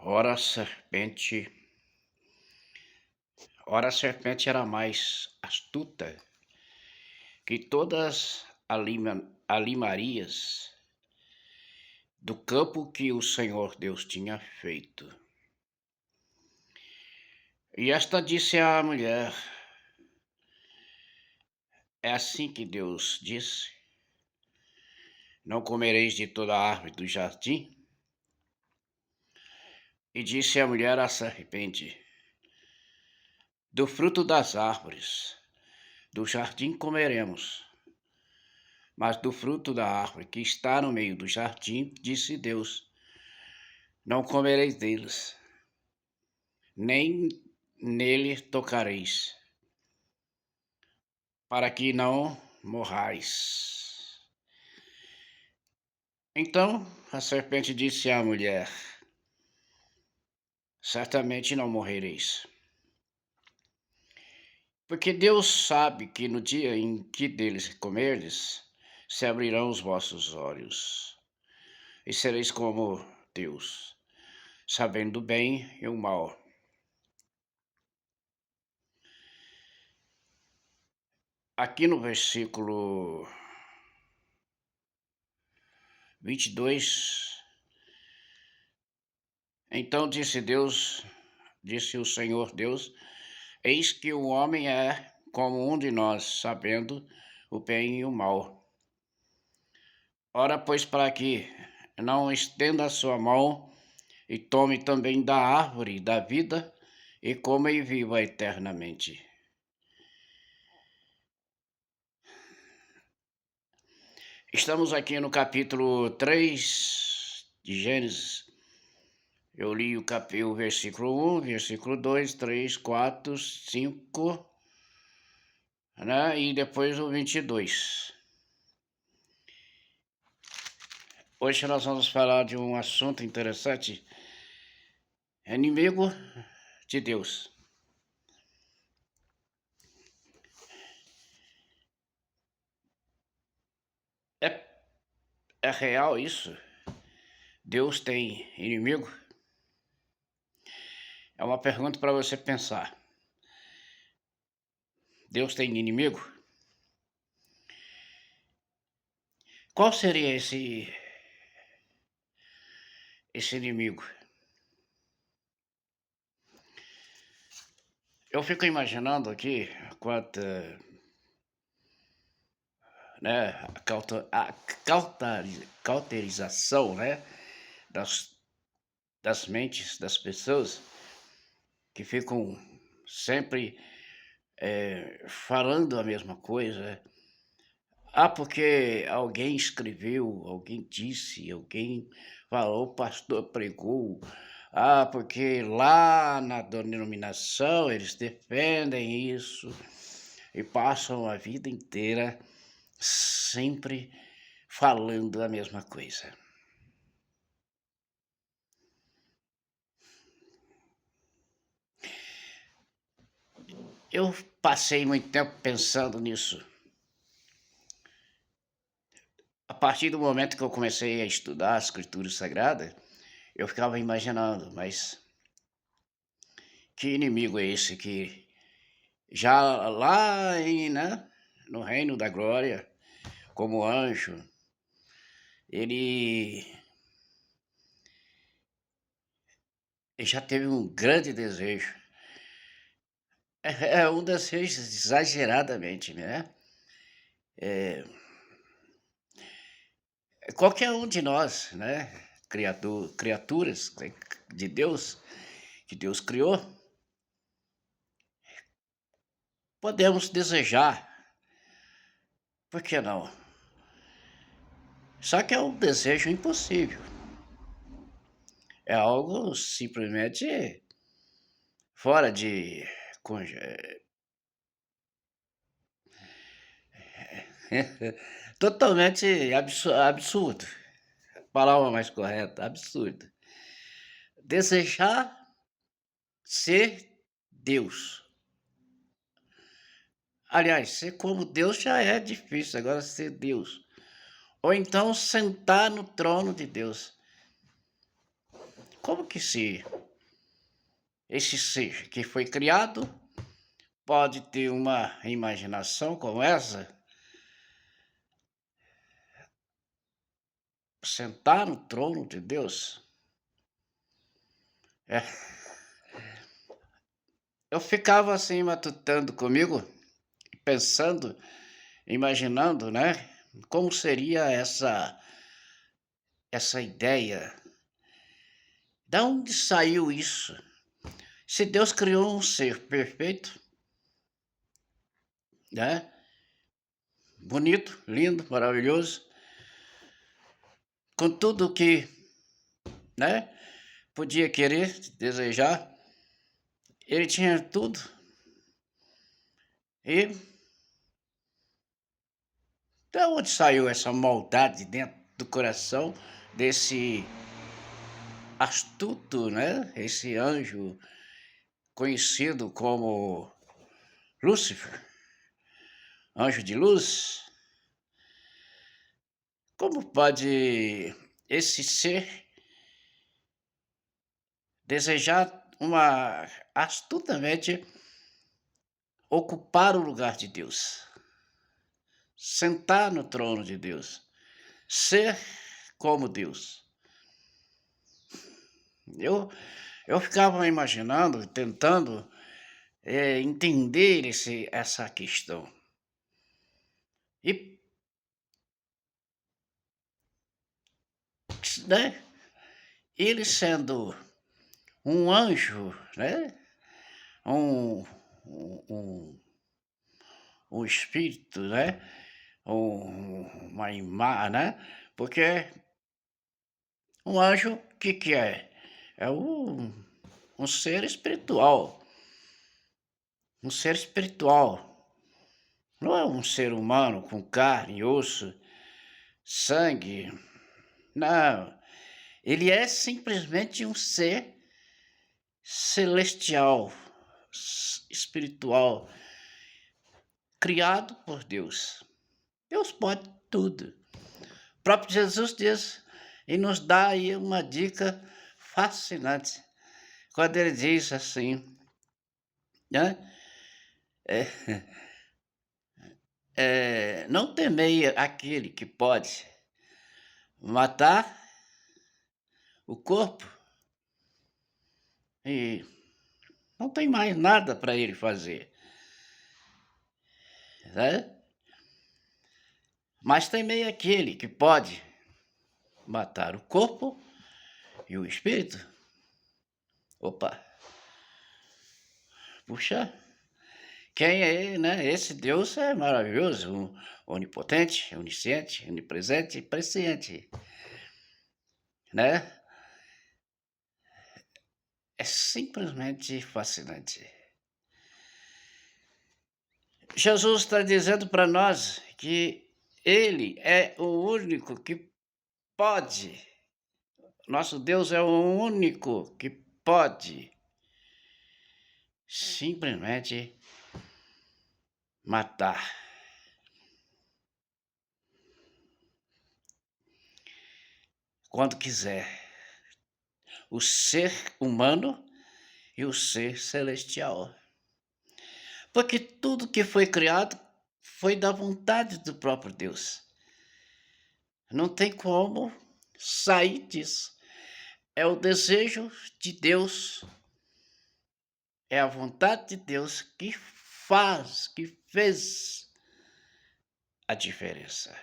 Ora a serpente, ora a serpente era mais astuta que todas alimarias do campo que o Senhor Deus tinha feito. E esta disse à mulher: é assim que Deus disse: não comereis de toda a árvore do jardim? E disse a mulher à serpente: do fruto das árvores do jardim comeremos, mas do fruto da árvore que está no meio do jardim, disse Deus: não comereis deles, nem nele tocareis, para que não morrais. Então a serpente disse à mulher: certamente não morrereis, porque Deus sabe que no dia em que deles comerdes, se abrirão os vossos olhos, e sereis como Deus, sabendo o bem e o mal. Aqui no versículo 22, então disse o Senhor Deus: eis que o homem é como um de nós, sabendo o bem e o mal. Ora, pois, para que não estenda a sua mão e tome também da árvore da vida e coma e viva eternamente. Estamos aqui no capítulo 3 de Gênesis. Eu li o versículo 1, versículo 2, 3, 4, 5, né? E depois o 22. Hoje nós vamos falar de um assunto interessante: inimigo de Deus. É, é real isso? Deus tem inimigo? É uma pergunta para você pensar. Deus tem inimigo? Qual seria esse inimigo? Eu fico imaginando aqui quanto, né, cauterização, né, das mentes das pessoas que ficam sempre falando a mesma coisa. Ah, porque alguém escreveu, alguém disse, alguém falou, o pastor pregou. Ah, porque lá na denominação eles defendem isso e passam a vida inteira sempre falando a mesma coisa. Eu passei muito tempo pensando nisso. A partir do momento que eu comecei a estudar a Escritura Sagrada, eu ficava imaginando, mas que inimigo é esse que já lá né, no reino da glória, como anjo, ele já teve um grande desejo. É um desejo exageradamente, né? Qualquer um de nós, né? Criaturas de Deus, que Deus criou, podemos desejar, por que não? Só que é um desejo impossível. É algo simplesmente fora de. Totalmente absurdo. Palavra mais correta, absurdo. Desejar ser Deus. Aliás, ser como Deus já é difícil, agora ser Deus. Ou então sentar no trono de Deus. como que esse ser que foi criado pode ter uma imaginação como essa, sentar no trono de Deus? É, eu ficava assim matutando comigo, pensando, imaginando, né, como seria essa ideia. Da onde saiu isso? Se Deus criou um ser perfeito, né, bonito, lindo, maravilhoso, com tudo que, né, podia querer, desejar, ele tinha tudo. E da onde saiu essa maldade dentro do coração desse astuto, né, esse anjo conhecido como Lúcifer, anjo de luz? Como pode esse ser desejar astutamente ocupar o lugar de Deus, sentar no trono de Deus, ser como Deus? Eu, eu ficava imaginando, tentando entender essa questão. E, né, ele sendo um anjo, né, um, um, um espírito, né, uma imagem, né, porque um anjo, o que que é? É um ser espiritual, um ser espiritual. Não é um ser humano com carne, osso, sangue. Não, ele é simplesmente um ser celestial, espiritual, criado por Deus. Deus pode tudo. O próprio Jesus diz e nos dá aí uma dica fascinante quando ele diz assim, né? Não temei aquele que pode matar o corpo e não tem mais nada para ele fazer, né? Mas temei aquele que pode matar o corpo e o espírito. Opa, puxa, quem é ele, né? Esse Deus é maravilhoso, onipotente, onisciente, onipresente e presciente, né? É simplesmente fascinante. Jesus está dizendo para nós que ele é o único que pode, nosso Deus é o único que pode simplesmente matar. Quando quiser, o ser humano e o ser celestial. Porque tudo que foi criado foi da vontade do próprio Deus. Não tem como sair disso. É o desejo de Deus, é a vontade de Deus que fez a diferença.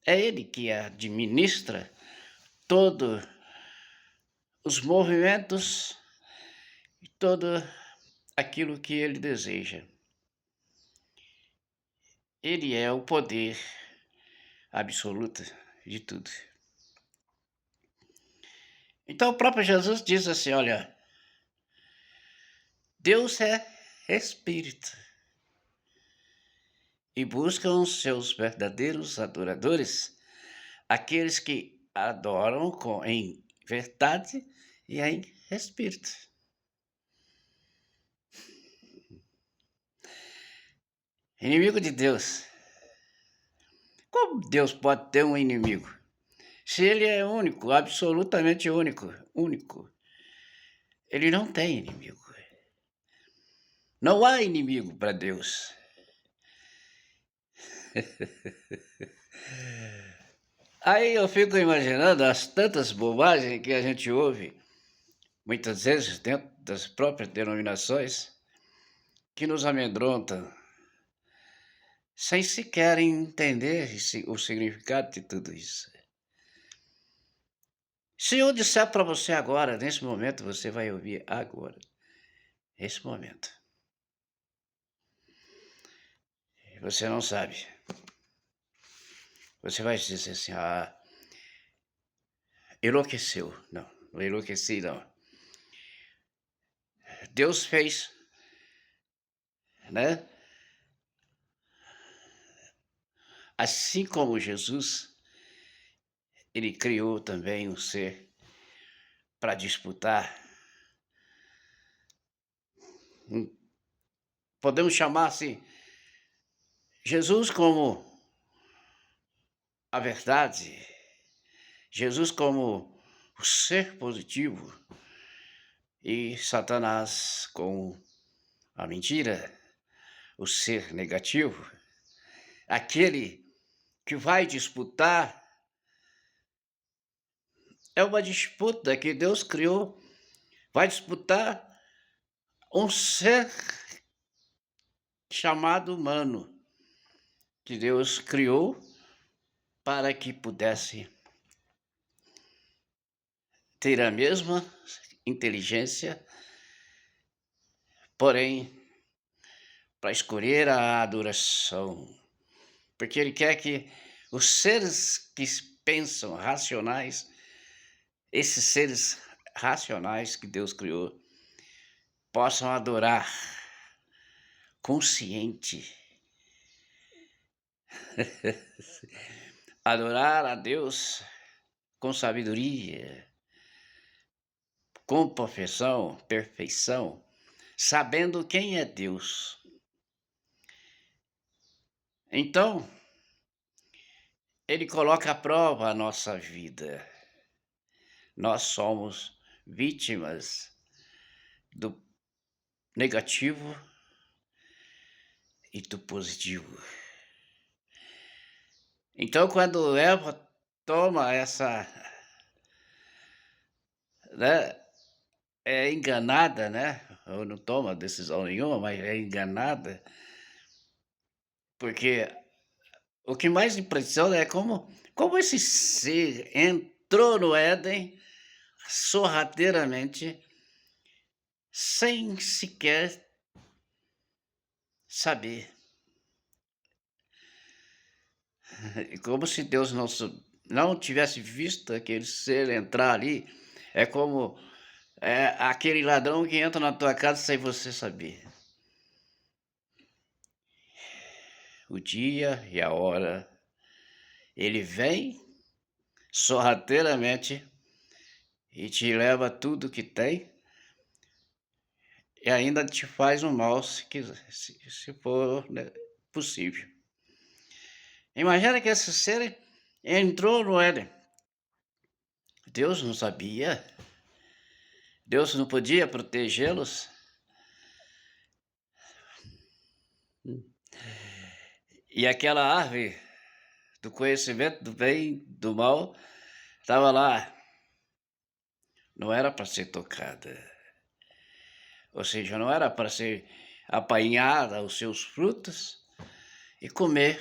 É Ele que administra todos os movimentos e todo aquilo que Ele deseja. Ele é o poder absoluto de tudo. Então o próprio Jesus diz assim, olha, Deus é espírito e buscam os seus verdadeiros adoradores, aqueles que adoram em verdade e em espírito. Inimigo de Deus. Como Deus pode ter um inimigo? Se ele é único, absolutamente único, único, ele não tem inimigo. Não há inimigo para Deus. Aí eu fico imaginando as tantas bobagens que a gente ouve, muitas vezes dentro das próprias denominações, que nos amedrontam, sem sequer entender o significado de tudo isso. Se eu disser para você agora, nesse momento, você vai ouvir agora, nesse momento. Você não sabe. Você vai dizer assim, enlouqueceu. Não, não enlouqueci não. Deus fez, né? Assim como Jesus, ele criou também um ser para disputar. Podemos chamar assim, Jesus como a verdade, Jesus como o ser positivo e Satanás com a mentira, o ser negativo, aquele que vai disputar. É uma disputa que Deus criou, vai disputar um ser chamado humano, que Deus criou para que pudesse ter a mesma inteligência, porém, para escolher a adoração. Porque Ele quer que os seres que pensam racionais, esses seres racionais que Deus criou, possam adorar consciente. Adorar a Deus com sabedoria, com perfeição, sabendo quem é Deus. Então, ele coloca à prova a nossa vida. Nós somos vítimas do negativo e do positivo. Então, quando Eva toma essa, né, é enganada, né? Ou não toma decisão nenhuma, mas é enganada, porque o que mais impressiona é como esse ser entrou no Éden sorrateiramente, sem sequer saber. Como se Deus não tivesse visto aquele ser entrar ali. É como aquele ladrão que entra na tua casa sem você saber. O dia e a hora. Ele vem sorrateiramente e te leva tudo que tem e ainda te faz um mal se for, né, possível. Imagina que esse ser entrou no Éden. Deus não sabia. Deus não podia protegê-los. E aquela árvore do conhecimento do bem e do mal estava lá. Não era para ser tocada. Ou seja, não era para ser apanhada os seus frutos e comer.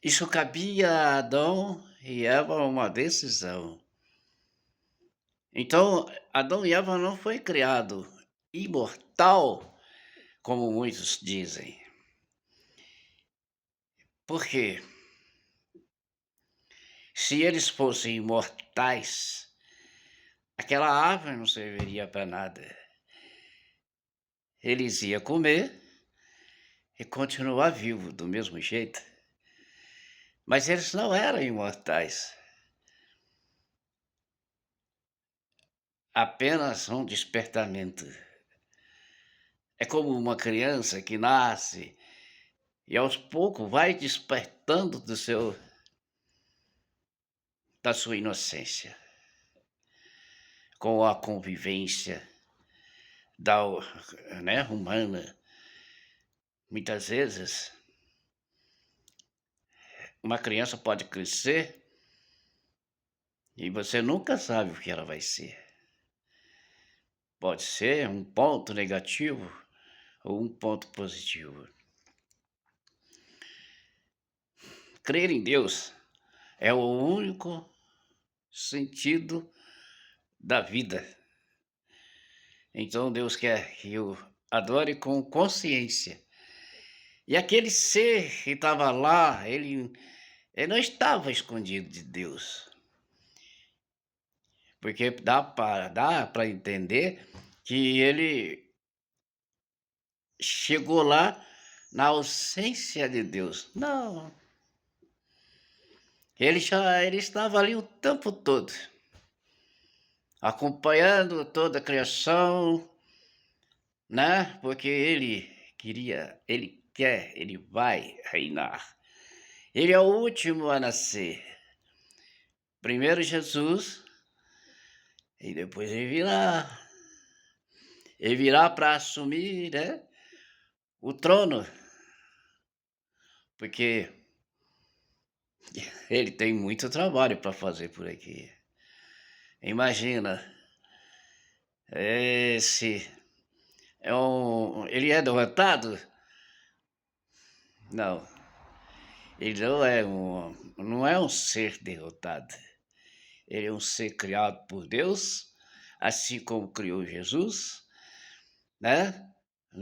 Isso cabia a Adão e Eva uma decisão. Então, Adão e Eva não foi criado imortal, como muitos dizem. Por quê? Se eles fossem imortais, aquela árvore não serviria para nada. Eles iam comer e continuar vivos do mesmo jeito. Mas eles não eram imortais. Apenas um despertamento. É como uma criança que nasce e aos poucos vai despertando do seu da sua inocência, com a convivência da né, humana. Muitas vezes, uma criança pode crescer e você nunca sabe o que ela vai ser. Pode ser um ponto negativo ou um ponto positivo. Crer em Deus é o único sentido da vida. Então Deus quer que eu adore com consciência. E aquele ser que estava lá, ele não estava escondido de Deus. Porque dá para entender que ele chegou lá na ausência de Deus. Não. Ele estava ali o tempo todo, acompanhando toda a criação, né? Porque ele queria, ele quer, ele vai reinar. Ele é o último a nascer. Primeiro Jesus, e depois ele virá. Ele virá para assumir, né, o trono, porque ele tem muito trabalho para fazer por aqui. Imagina, esse ele é derrotado? Não, ele não é um ser derrotado. Ele é um ser criado por Deus, assim como criou Jesus, né?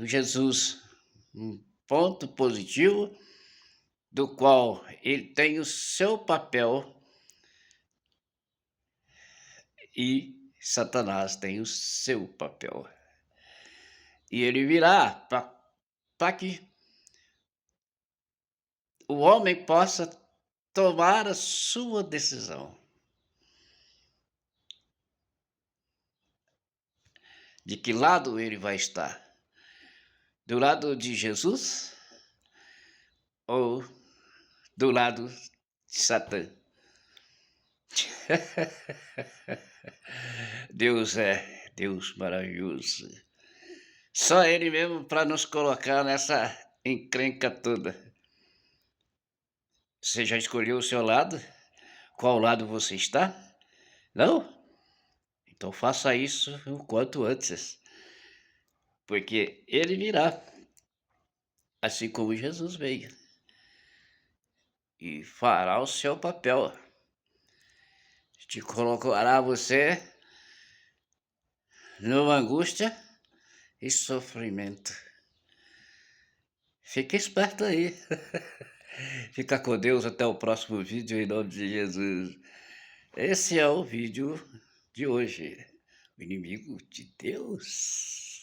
Jesus, um ponto positivo, do qual ele tem o seu papel e Satanás tem o seu papel. E ele virá para que o homem possa tomar a sua decisão. De que lado ele vai estar? Do lado de Jesus ou do lado de Satã? Deus é Deus maravilhoso. Só ele mesmo para nos colocar nessa encrenca toda. Você já escolheu o seu lado? Qual lado você está? Não? Então faça isso o quanto antes, porque ele virá, assim como Jesus veio, e fará o seu papel. Te colocará você numa angústia e sofrimento. Fique esperto aí. Fica com Deus, até o próximo vídeo, em nome de Jesus. Esse é o vídeo de hoje. O inimigo de Deus.